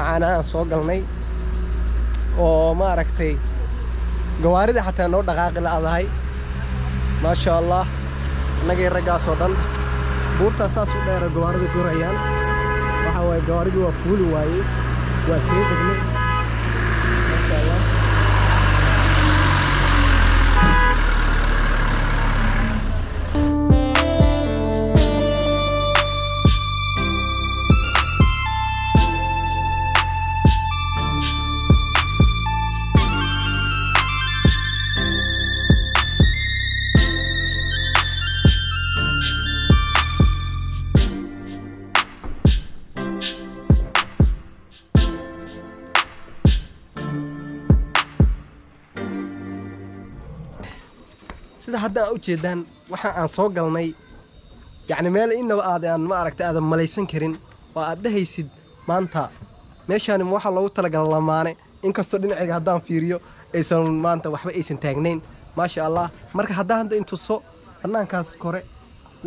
macaana aan soo galnay oo ma aragtay gawaarida xataa noo dhaqaaqi la'adahay ma sha Allah nagay ragaas oo dhan buurta saas u dheer gawaarida gurayaan waxa way gawaaridu waa fuul waaye waa sii degnay ma sha Allah sida hadda u jeedaan waxa aan soo galnay yani meel inaba aan ma aragtay aad malaysan karin waa aad dhahaysid maanta meeshaan waxa loogu talagalay lamaane inkastoo dhinaciga haddaan fiiriyo aysan maanta waxba aysan taagnayn ma sha Allah marka hadda intu soo banaankaas kore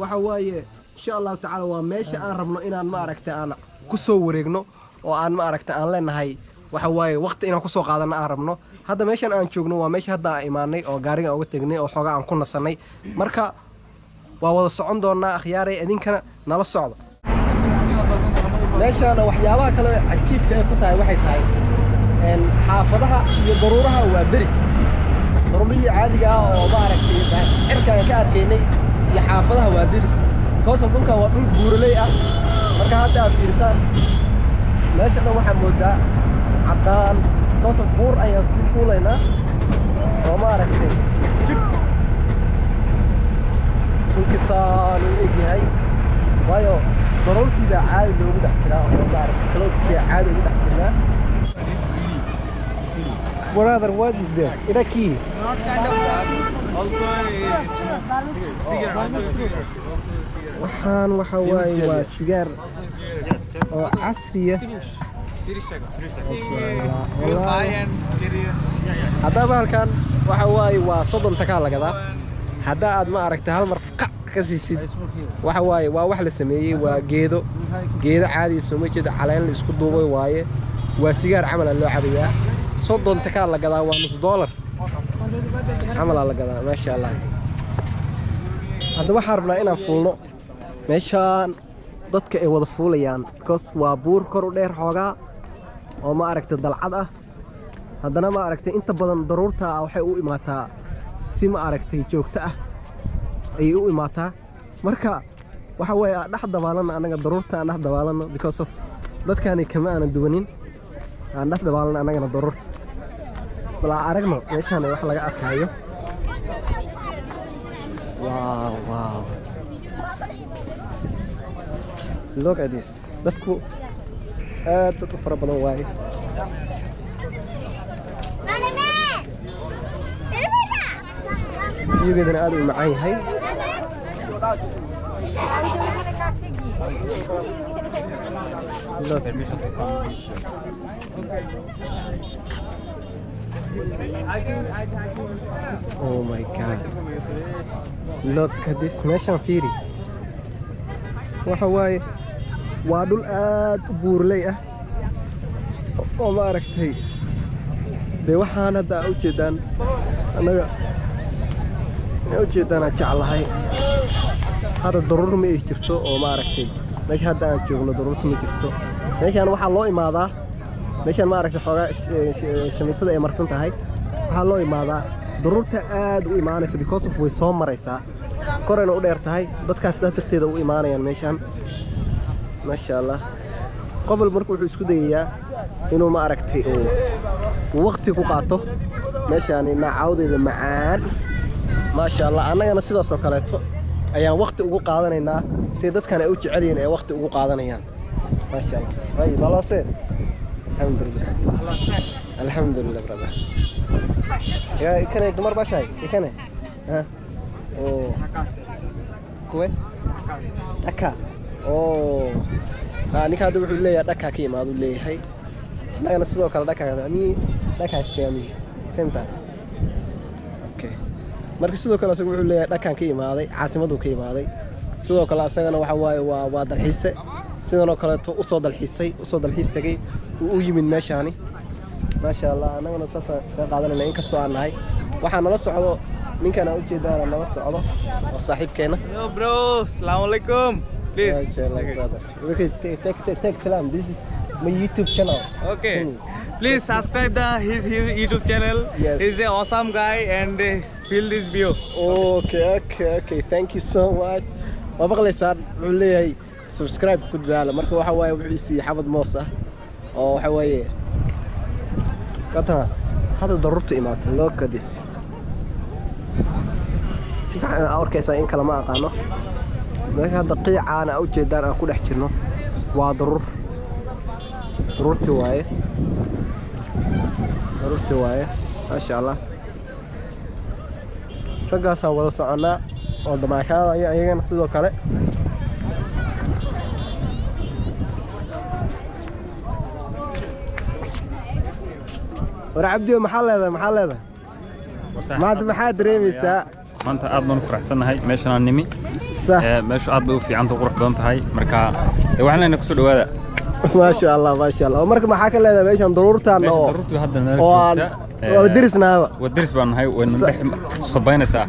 waxa waaye insha Allah taala waa meesha aan rabno inaan ma aragtay aan ku soo wareegno oo aan ma aragtay aan leenahay waxa waaye waqti inaan ku soo qaadano aan rabno hadda meeshan aan joogno waa meesha hadda aan imaanay oo gaariga uga tagnay oo xogaa aan ku nasanay marka waa wada socon doonaa akhyaaray idinkana nala socdo meeshan waxyaabaha kale cajiibka ay ku tahay waxay tahay xaafadaha iyo daruuraha waa daris daruurihii caadiga ah oo ma aragtay cirka ka arkaynay iyo xaafadaha waa daris koosoo dhulkan waa dhul buuraley ah marka hadda aad fiirsaan meesha dhan waxaa moodaa caddaan koosoo buur ayaan sii fuulaynaa oo ma aragtay dhulkisaan u egyahay waayo daruurtii baa caadi loogu dhex jiraa oo ma aragtay kaloodkii caadi ugu dhex jirnaa Brother, what is this? Is that key? Not kind of that. Also cigarette. waxaan waxa waaye waa sigaar oo casri ah haddaba halkan waxa waaye waa 30 taka la gadaa hadda aad ma aragtay hal mar ka siisid waxa waaye waa wax la sameeyay waa geedo caadi soo ma jeeda caleen la isku duubay waaye waa sigaar camal loo cabayaa 30 taka la gadaa waa $1 camal la gadaa ma sha Allah hadda waxaan rabnaa inaan fuulno meeshaan dadka ay wada fuulayaan because waa buur kor u dheer xoogaa oo ma aragtay dalcad ah haddana ma aragtay inta badan daruurta waxay u imaataa si ma aragtay joogto ah ay u imaataa marka waxa way dhex dabaalan anaga daruurta aan dhex dabaalan because of dadkani kama aan duwanin aan dhex dabaalan anagana daruurta bala aragno meeshaan wax laga arkayo wow look at this dadku aad u fara badan waaye biyugeedana aad u macaan yahay oh my god look at this meeshaan fiiri waxa waaye waa dhul aad u buurley ah oo ma aragtay de waxaan hadda u jeedaan anaga u jeedana jeclahay hada daruur ma ay jirto oo ma aragtay meesha hadda aan joogno daruurta ma jirto meeshaan waxa loo imaadaa meeshaan ma aragtay xogaa shamiitada ay marsan tahay waxa loo imaadaa daruurta aad u imaanaysa because of way soo maraysaa korayna u dheer tahay dadkaas darteeda u imaanayaan meeshaan ما شاء الله قبل مركو وحو اسكو دايا انو ما aragtay oo waqti ku qaato meeshaan ina caawdeeda macaan ما شاء الله anagana sidaas oo kaleeto ayaan waqti ugu qaadanaynaa si dadkan ay u jecel yihiin ay waqti ugu qaadanayaan ما شاء الله way balaasay alhamdulillah brother ya ikane dumar bashay ikane ha oo kuwe aka oo ninka hadda wuxuu leeyahay dhaka ka imaado leeyahay anagana sidoo kale dhaka istaami center okay marka sidoo kale asagu wuxuu leeyahay dhakan ka imaaday caasimadu ka imaaday sidoo kale asagana waxa waaye waa dalxiise sidoo kale u soo dalxiis tagay u yimid meeshaani maasha Allah anaguna saas ka qaadanayna in kastoo aan nahay waxaan nala socdo ninkan aan u jeedaan nala socdo oo saaxiibkeena Yo bro, assalamu alaikum. Please. Okay, take salam. This is my YouTube channel. Okay. Please subscribe his YouTube channel. Yes. He's an awesome guy and feel this view. Okay. Thank you so much. Ma baqlaysaan wuxuu leeyahay subscribe ku dadaala marka waxa waaye wuxuu siiyay xabad moos ah oo waxa waaye qatana hada daruurta imaatay look at this si fiican arkaysa in kala ma aqaano marka hadda qiicana u jeedaan aan ku dhex jirno waa daruurtii waaye masha Allah raggaasaan wada soconaa oo damaashaada ayagana sidoo kale war cabdiyo maxaa leedahay maanta maxaa dareemaysaa maanta aad baan u faraxsanahay meeshan aan nimi meeshu aad bay u fiican tahay qurux badan tahay marka waxaan leenahay ku soo dhawaada maasha Allah marka maxaa ka leedahay meeshan daruurtaan oo ودرسنا ودرس بان هاي وندح صبينسا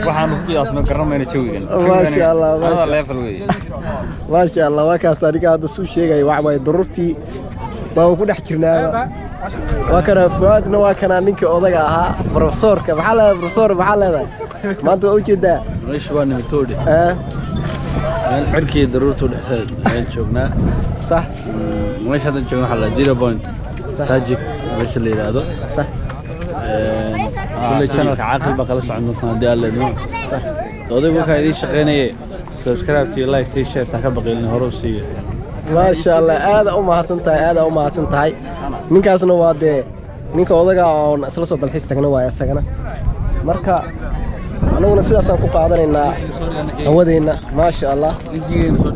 waxaan ku qiyaasno garanayna jawigan ما شاء الله هذا level way ما شاء الله wakaas adiga aad soo sheegay wax way daruurtii baa ku dhex jirnaa waa kana faadna waa kana ninka odaga ahaa professorka maxaa la professor maxaa leedahay maanta waa u jeedaa meesha waa nimitoodi meel xirkii daruurtu dhexdeed ayaan joognaa صح meesha hadda joogno waxa la 0 point ساجك ماشي اللي هذا صح كل channel عاقل بقى لا سocon doontaan hadii alla idmo odaygu waxa idin shaqeynayay subscribe tii like tii share ta ka baqeelin hore u siiyo ما شاء الله aad u mahadsan tahay ninkaasna waa de ninka odaga oo isla soo dalxiis tagna waa isagana marka anaguna sidaas aan ku qaadanaynaa hawadeena ما شاء الله